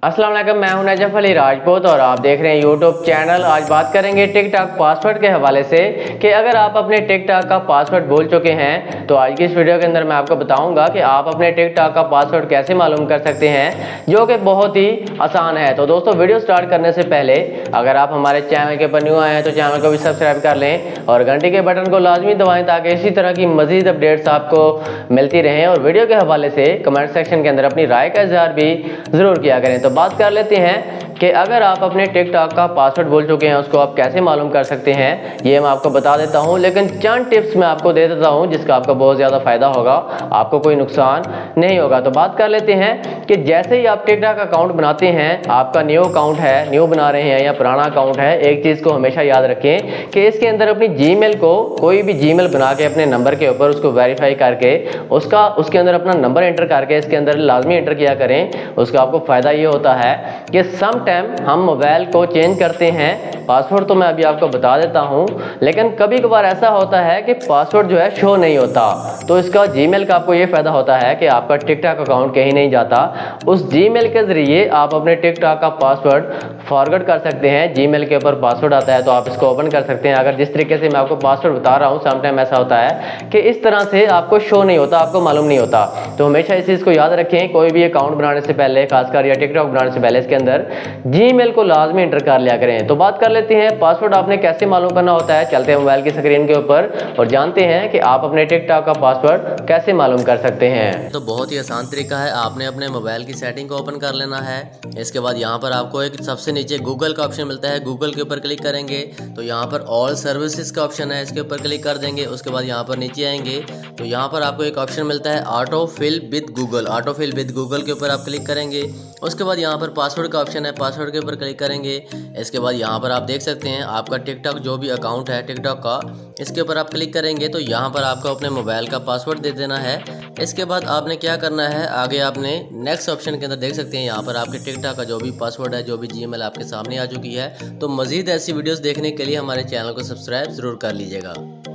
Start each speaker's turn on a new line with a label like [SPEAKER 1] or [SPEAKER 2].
[SPEAKER 1] अस्सलाम वालेकुम, मैं हूं नजफ अली राजपूत और आप देख रहे हैं यूट्यूब चैनल। आज बात करेंगे टिकटॉक पासवर्ड के हवाले से कि अगर आप अपने टिकटॉक का पासवर्ड भूल चुके हैं तो आज की इस वीडियो के अंदर मैं आपको बताऊंगा कि आप अपने टिकटॉक का पासवर्ड कैसे मालूम कर सकते हैं, जो कि बहुत ही आसान है। तो दोस्तों, वीडियो स्टार्ट करने से पहले अगर आप हमारे चैनल के ऊपर न्यू आए हैं तो चैनल को भी सब्सक्राइब कर लें और घंटी के बटन को लाजमी दबाएं ताकि इसी तरह की मजीद अपडेट्स आपको मिलती रहें। और वीडियो के हवाले से कमेंट सेक्शन के अंदर अपनी राय का इजहार भी ज़रूर किया करें। तो बात कर लेते हैं कि अगर आप अपने टिकटॉक का पासवर्ड भूल चुके हैं उसको आप कैसे मालूम कर सकते हैं, ये मैं आपको बता देता हूं। लेकिन चंद टिप्स मैं आपको दे देता हूं जिसका आपको बहुत ज़्यादा फ़ायदा होगा, आपको कोई नुकसान नहीं होगा। तो बात कर लेते हैं कि जैसे ही आप टिकटॉक अकाउंट बनाते हैं, आपका न्यू अकाउंट है, न्यू बना रहे हैं या पुराना अकाउंट है, एक चीज़ को हमेशा याद रखें कि इसके अंदर अपनी जीमेल को, कोई भी जीमेल बना के अपने नंबर के ऊपर उसको वेरीफाई करके उसके अंदर अपना नंबर एंटर करके इसके अंदर लाजमी एंटर किया करें। उसका आपको फ़ायदा ये होता है कि सम हम मोबाइल को चेंज करते हैं, पासवर्ड तो मैं अभी आपको बता देता हूं, लेकिन कभी कभार ऐसा होता है कि पासवर्ड जो है शो नहीं होता। तो इसका जीमेल का आपको ये फायदा होता है कि आपका टिकटॉक अकाउंट कहीं नहीं जाता, उस जीमेल के जरिए आप अपने टिकटॉक का पासवर्ड फॉरवर्ड कर सकते हैं। जीमेल के ऊपर पासवर्ड आता है तो आप इसको ओपन कर सकते हैं। अगर जिस तरीके से मैं आपको पासवर्ड बता रहा हूं, समटाइम ऐसा होता है कि इस तरह से आपको शो नहीं होता, आपको मालूम नहीं होता। तो हमेशा इस चीज़ को याद रखें, कोई भी अकाउंट बनाने से पहले, खासकर या टिकटॉक बनाने से पहले इसके अंदर जीमेल को लाजमी एंटर कर लिया करें। तो बात कर लेते हैं पासवर्ड आपने कैसे मालूम करना होता है। चलते हैं मोबाइल की स्क्रीन के ऊपर और जानते हैं कि आप अपने टिकटॉक का पासवर्ड कैसे मालूम कर सकते हैं।
[SPEAKER 2] तो बहुत ही आसान तरीका है, आपने अपने मोबाइल की सेटिंग को ओपन कर लेना है। इसके बाद यहाँ पर आपको एक सबसे नीचे गूगल का ऑप्शन मिलता है, गूगल के ऊपर क्लिक करेंगे तो यहाँ पर ऑल सर्विसेज का ऑप्शन है, इसके ऊपर क्लिक कर देंगे। उसके बाद यहाँ पर नीचे आएंगे तो यहाँ पर आपको एक ऑप्शन मिलता है autofill with Google. Autofill with Google के ऊपर आप क्लिक करेंगे। उसके बाद यहाँ पर पासवर्ड का ऑप्शन है, पासवर्ड के ऊपर क्लिक करेंगे। इसके बाद यहाँ पर आप देख सकते हैं आपका टिकटॉक जो भी अकाउंट है टिकटॉक का, इसके ऊपर आप क्लिक करेंगे तो यहाँ पर आपको अपने मोबाइल का पासवर्ड दे देना है। इसके बाद आपने क्या करना है, आगे आपने नेक्स्ट ऑप्शन के अंदर देख सकते हैं यहाँ पर आपके टिकटॉक का जो भी पासवर्ड है, जो भी जीमेल आपके सामने आ चुकी है। तो मज़ीद ऐसी वीडियोस देखने के लिए हमारे चैनल को सब्सक्राइब ज़रूर कर लीजिएगा।